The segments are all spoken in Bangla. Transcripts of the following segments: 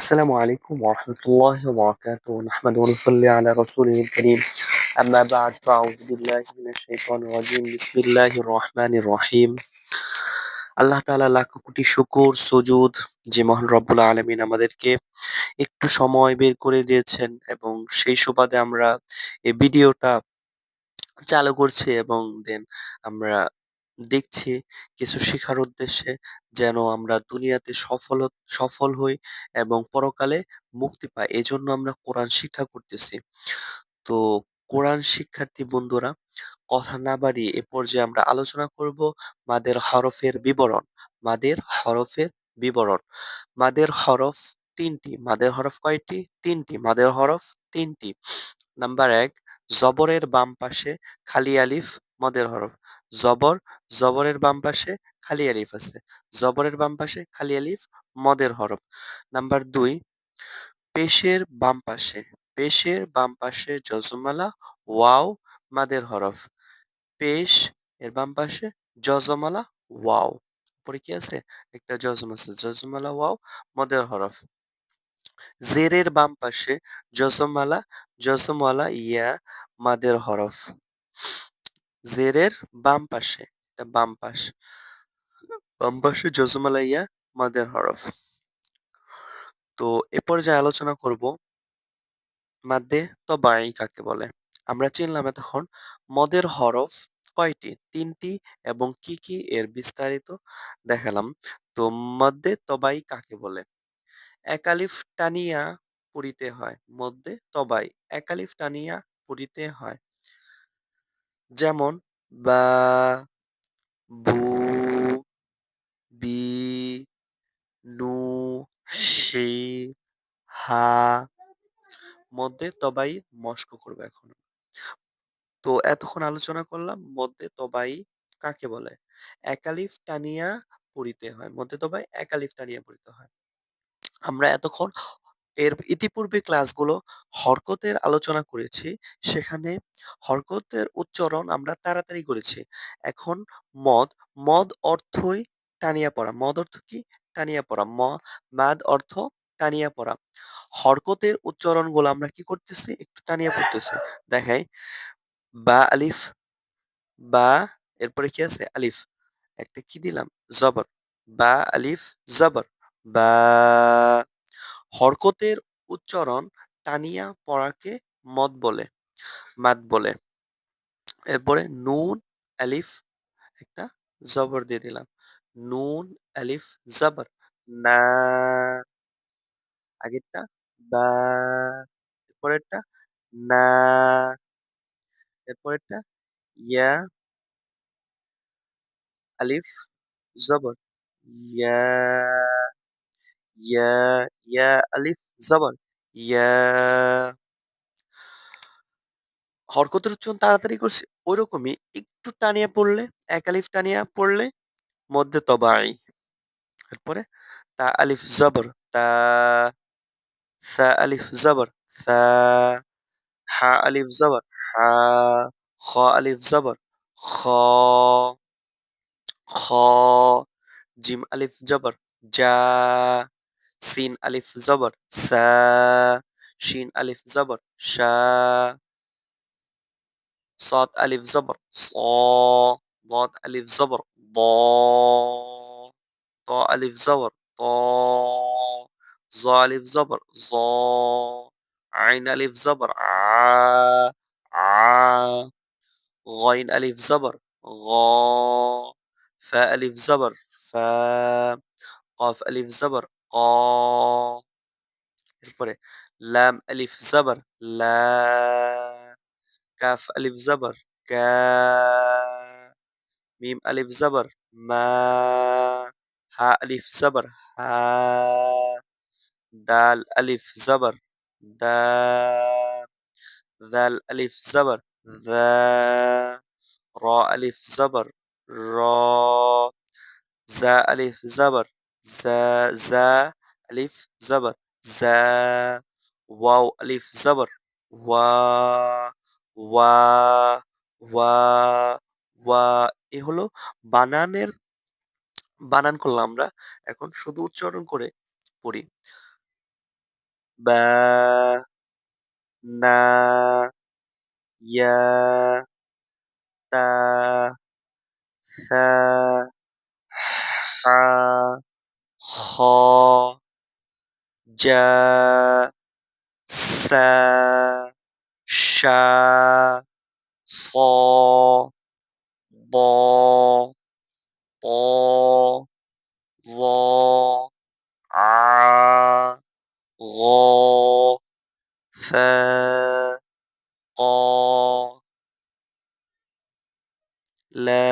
السلام عليكم ورحمة الله وبركاته نحمد ونصلي على رسوله الكريم أما بعد فأعوذ بالله من الشيطان الرجيم بسم الله الرحمن الرحيم আল্লাহ তাআলা লাখ কোটি শুকর সুজুদ যে মহান রব্বুল আলামিন আমাদেরকে একটু সময় বের করে দিয়েছেন এবং সেই সুবাদে আমরা এই ভিডিওটা চালু করছি এবং দেন আমরা দেখছি কিছু শেখার উদ্দেশ্যে যেন আমরা দুনিয়াতে সফল হই এবং পরকালে মুক্তি পাই। এজন্য আমরা কোরআন শিক্ষা করতেছি। তো কোরআন শিক্ষার্থী বন্ধুরা, কথা না বাড়িয়ে এ পর্যায়ে আমরা আলোচনা করব মাদের হরফের বিবরণ। মাদের হরফের বিবরণ। মাদের হরফ ৩ টি। মাদের হরফ কয়টি? ৩ টি। মাদের হরফ ৩ টি। নাম্বার ১, জবরের বাম পাশে খালি আলিফ মদের হরফ। জবর, জবরের বাম পাশে খালি আলিফ আছে। জবরের বাম পাশে খালি আলিফ মদের হরফ। নাম্বার ২, পেশের বাম পাশে, পেশের বাম পাশে জজমালা ওয়াও মাদের হরফ। পেশ এর বাম পাশে জজমালা ওয়াও। উপরে কি আছে? একটা জজম আছে। জজমালা ওয়াও মদের হরফ। জেরের বাম পাশে জজমালা জজমওয়ালা ইয়া মাদের হরফ। জেরের বাম পাশে, এটা বাম পাশ। বাম পাশে জজমালা ইয়া মাদের হরফ। তো এ পর্যায়ে আলোচনা করব মাদ্দে তবাঈ কাকে বলে। আমরা চিনলাম এতক্ষণ মদের হরফ কয়টি? ৩ টি এবং কি, কি এর বিস্তারিত দেখালাম। তো মদ্দে তবাই কাকে বলে? এক আলিফ টানিয়া পড়িতে হয়। মদ্দে তবাই এক আলিফ টানিয়া পড়িতে হয়। যেমন বা, বু, বি, নু, সি, হা। মদ্দে তবাই মস্ক করবে এখন। তো এতক্ষণ আলোচনা করলাম মদ্দে তবাই কাকে বলে। এক আলিফ টানিয়া পড়িতে হয়। মদ্দে তবাই এক আলিফ টানিয়া পড়িতে হয়। আমরা এতক্ষণ এর ইতিপূর্বে ক্লাসগুলো হরকতের আলোচনা করেছি। সেখানে হরকতের উচ্চারণ আমরা তাড়াতাড়ি করেছি। এখন মদ, মদ অর্থই টানিয়া পড়া। মদ অর্থ কি? টানিয়া পড়া। মাদ অর্থ টানিয়া পড়া। হরকতের উচ্চারণগুলো আমরা কি করতেছি? একটু টানিয়া পড়তেছি। দেখাই। বা আলিফ, বা এরপরে কি আছে? আলিফ। একটা কি দিলাম? জবর। বা আলিফ জবর। বা। হরকতের উচ্চারণ টানিয়া পড়াকে মদ বলে, মাদ বলে। এরপরে নুন, আলিফ একটা জবর দিয়ে দিলাম। নুন, আলিফ, জবর। না। আগেরটা বা, এরপরেরটা না, এরপরেরটা ইয়া, আলিফ, জবর। ইয়া, ইয়া, ইয়া, আলিফ, জবর। ইয়া। হরকতের উচ্চারণ তাড়াতাড়ি করছি ওইরকমই একটু টানিয়ে পড়লে, এক আলিফ টানিয়া পড়লে মধ্যে তবাই। এরপরে তা আলিফ জবর তা, সা আলিফ জবর সা, হা আলিফ জবর হা, খ আলিফ জবর খ, খ, জিম আলিফ জবর জা, সিন আলিফ জবর সা, শিন আলিফ জবর শা, صاد ألف زبر صا، ضاد ألف زبر ضا، طاء ألف زبر طا، ظا ألف زبر ظا، عين ألف زبر عا عا، غين ألف زبر غا، فاء ألف زبر فا، قاف ألف زبر قا। এরপরে লাম আলিফ জবর লা, কাফ আলিফ জবর কা, মিম আলিফ জবর মা, হা আলিফ জবর হা, দাল আলিফ জবর দা, দাল আলিফ জবর দা, র আলিফ জবর র, জা আলিফ জবর জা, জা আলিফ জবর জা, ওয়াও আলিফ জবর ওয়া, ওয়া, ওয়া, ওয়া। এ হলো বানানের বানান করলাম আমরা। এখন শুধু উচ্চারণ করে পড়ি। বা, না, ইয়া, তা, সা, হা, খ, যা, সা, শা, ছ, ব, প, জ, আ, গ, ফা, ক, লা,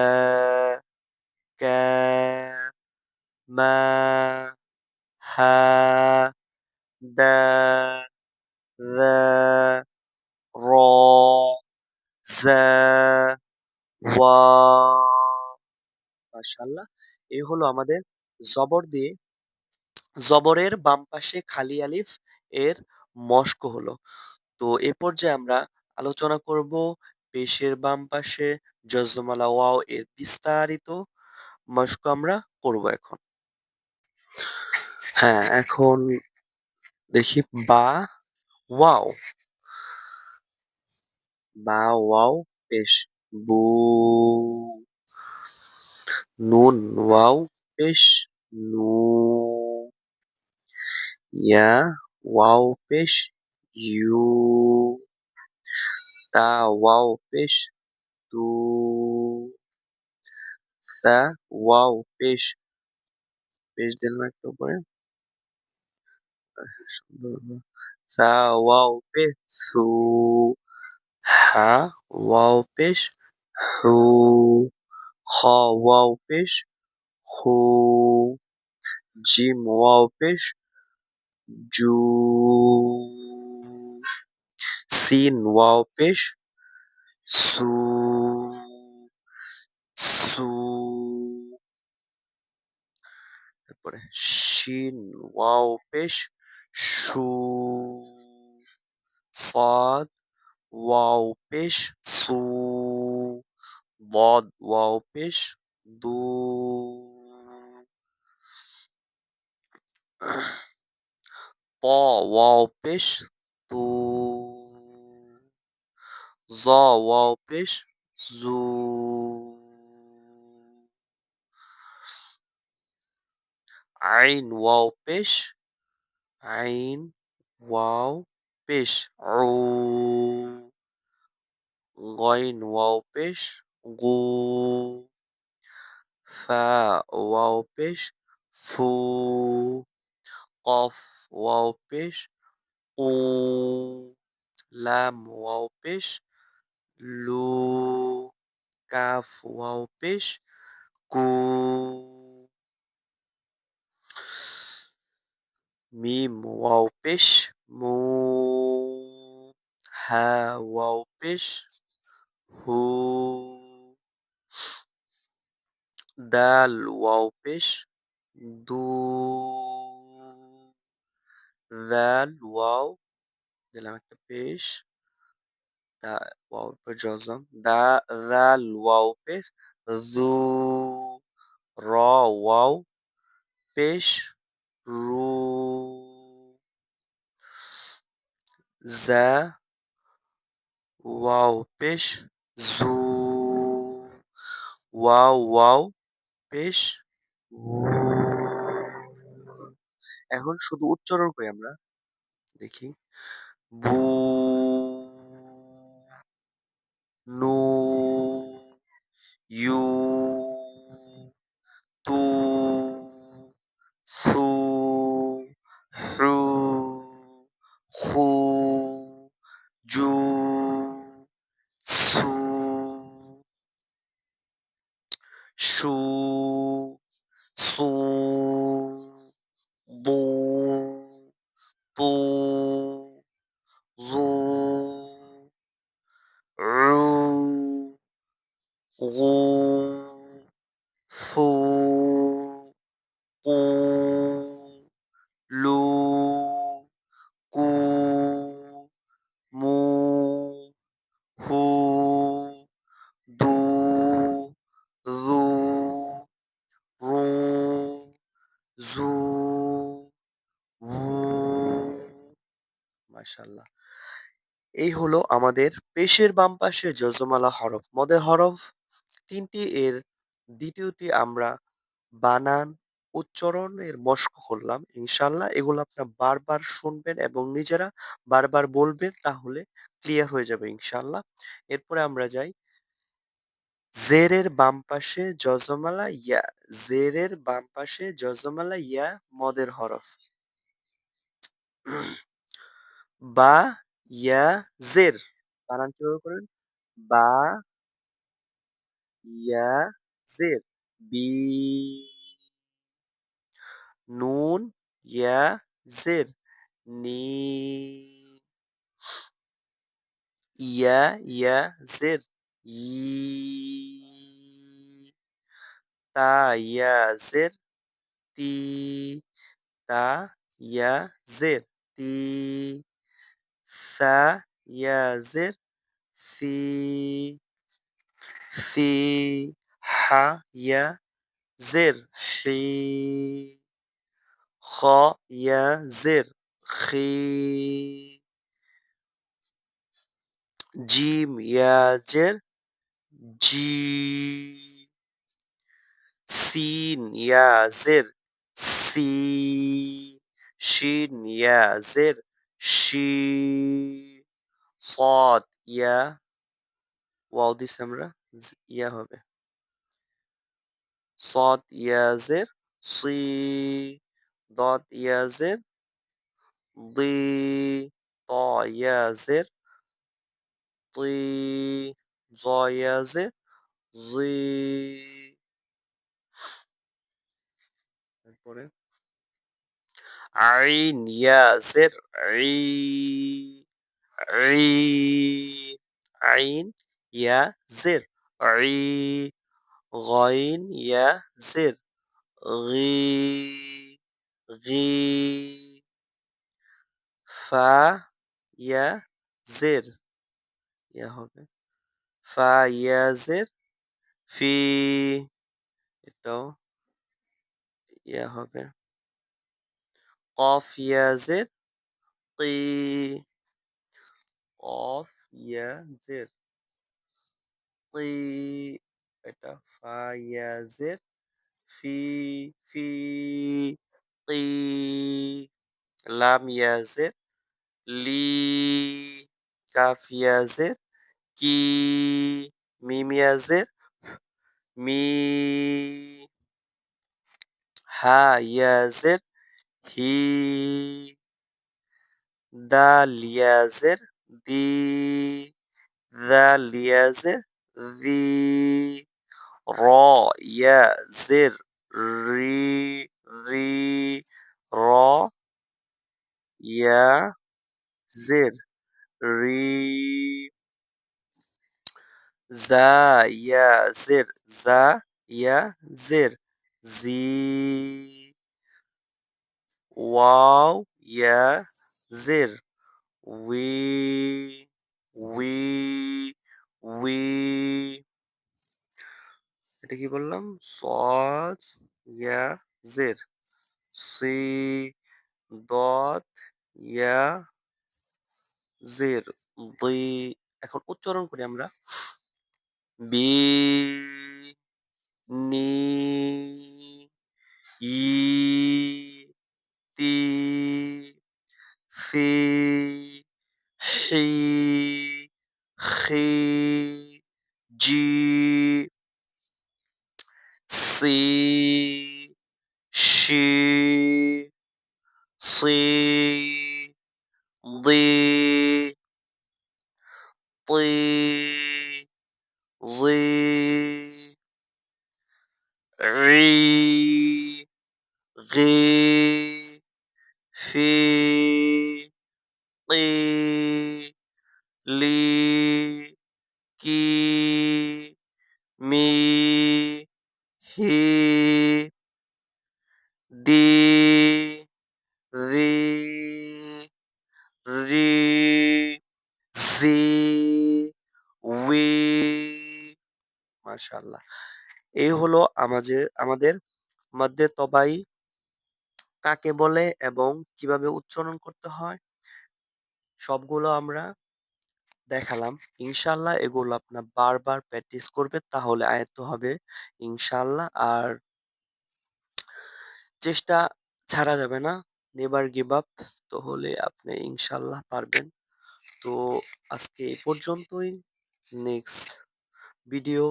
কা, মা, হা, দা, যা, র, যা, ওয়া। মাশাআল্লাহ। এই হলো আমাদের জবর দিয়ে জবরের বাম পাশে খালি আলিফ এর মশক হলো। তো এ পর্যায়ে আমরা আলোচনা করব পেশের বাম পাশে জজমালা ওয়াও এর বিস্তারিত মশক আমরা করব এখন। হ্যাঁ, এখন দেখি বা ওয়াও, বা ওয়াও পেশ, বু, নুন ওয়াও পেশ, নু, ইয়া ওয়াও পেশ, ইউ, তা ওয়াও পেশ, তু, সা ওয়াও পেশ, পেশ দিলাম একটা উপরে, সা ওয়াও পেশ, সু, হা ওয়াও পেশ, হু, খ ওয়াও পেশ, হু, জিম ওয়াও পেশ, জু, সিন ওয়াও পেশ, সু, সু, তারপরে শিন ওয়াও পেশ, শু, صاد ওয়াও পেশ, সু, ضاد ওয়াও পেশ, দু, ط ওয়াও পেশ, তু, জ ওয়াও পেশ, জু, আইন ওয়াও পেশ, আইন ওয়াও পেশ, উ, গইন ওয়াও পেশ, গু, ফা ওয়াও পেশ, ফু, কফ ওয়াও পেশ, উ, লাম ওয়াও পেশ, লু, কাফ ওয়াও পেশ, কু, মিম ওয়াও পেশ, মু, হা ওয়াও পেশ, হু, দাল ওয়াও পেশ, দু, দাল ওয়াও দিলাম একটা পেশ, দা ওয়াও পর জজম, দাল ওয়াও পেশ, যু, র ওয়াও পেশ, রু, জা ওয়াও পেশ, জু, ওয়াও ওয়াও পেশ, উ। এখন শুধু উচ্চারণ করি আমরা, দেখি বু, নু, ইউ, তু, সু, হু, হু, জু, সু, শু, সু, দু, তু, জু, রু, গু, ফু, কু, লু, কু, মু, হু, দু, যু, রু, জু, উ। মাশাআল্লাহ। এই হলো আমাদের পেশের বাম পাশে যজমালা হরফ। মদের হরফ ৩ টি, এর ২য় টি আমরা বানান, উচ্চারণের মশক করলাম। ইনশাআল্লাহ এগুলো আপনারা বারবার শুনবেন এবং নিজেরা বারবার বলবেন, তাহলে ক্লিয়ার হয়ে যাবে ইনশাআল্লাহ। এরপরে আমরা যাই জেরের বাম পাশে যজমালা ইয়া। জেরের বাম পাশে যজমালা ইয়া মদের হরফ। বা, ইয়া, জের। বানান কিভাবে করেন? বা, ইয়া, জের। বি। নুন, ইয়া, জের। নি। ইয়া, ইয়া, জের। ই। তা, ইয়া, জের। তি। তা, ইয়া, জের। তি। সা, ইয়া, জের। সি। সি। হা, ইয়া, জের। হি। খ, ইয়া, জের। খি। জিম, ইয়া, জের। জি। সিন, ইয়া, জের। সি। শিন, ইয়া, জের। শি। صاد ইয়া, ওয়াও দিছি আমরা, ইয়া হবে। صاد ইয়া, জের। সি। ضاد ইয়া, জের। ضي। ط ইয়া, জের। طي। ظ ইয়া, জের। ظি। এরপরে আইন, ইয়া, জের। ই। ই। আইন, ইয়া, জের। ই। গইন, ইয়া, জের। গি। গি। ফা, ইয়া, জের। ইয়া হবে। ফা, ইয়া, জের। ফি। এটাও ইয়া হবে। কফ, ইয়া, জের। কি। কফ, ইয়া, জের। কি। এটা ফা, ইয়া, জের। ফি। ফি। কি। লাম, ইয়া, জের। লি। কাফ, ইয়া, জের। কি। মিম, ইয়া, জের। মি। হা, ইয়া, জের। হি। দাল, ইয়া, জের। দি। দাল, ইয়া, জের। দি। র, ইয়া, জের। রি। রি। র, ইয়া, জের। রি। জা, ইয়া, জের। জা, ইয়া, জের। জি। ওয়াও, ইয়া, জের। উই। উই। উই। এটা কি বললাম? সদ, ইয়া, জের। সি। দত, ইয়া, জের। দি। এখন উচ্চারণ করি আমরা। বি। নি। ই। তি। ফি। হি। খি। জি। সি। শি। সি। দি। তি। জি। রি। গি। ফি। কি। লি। কি। মি। হি। ডি। রি। রি। জি। উই। মাশাআল্লাহ। এই হলো আমাদের মধ্যে তবাই কাকে বলে এবং কিভাবে উচ্চারণ করতে হয় সবগুলো আমরা দেখালাম। ইনশাআল্লাহ এগুলো আপনার বারবার প্র্যাকটিস করবেন তাহলে আয়ত্ত হবে ইনশাআল্লাহ। আর চেষ্টা ছাড়া যাবে না। Never give up. তাহলে আপনি ইনশাআল্লাহ পারবেন। তো আজকে এই পর্যন্তই। নেক্সট ভিডিও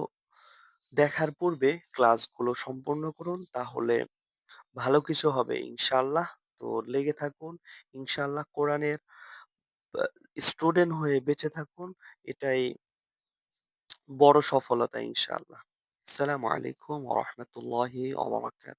দেখার পূর্বে ক্লাসগুলো সম্পূর্ণ করুন। তাহলে ভালো কিছু হবে ইনশাআল্লাহ। তো লেগে থাকুন। ইনশাআল্লাহ কোরআনের আ স্টুডেন্ট হয়ে বেঁচে থাকুন। এটাই বড় সফলতা ইনশাআল্লাহ। আসসালামু আলাইকুম ওয়া রাহমাতুল্লাহি ওয়া বারাকাতুহু।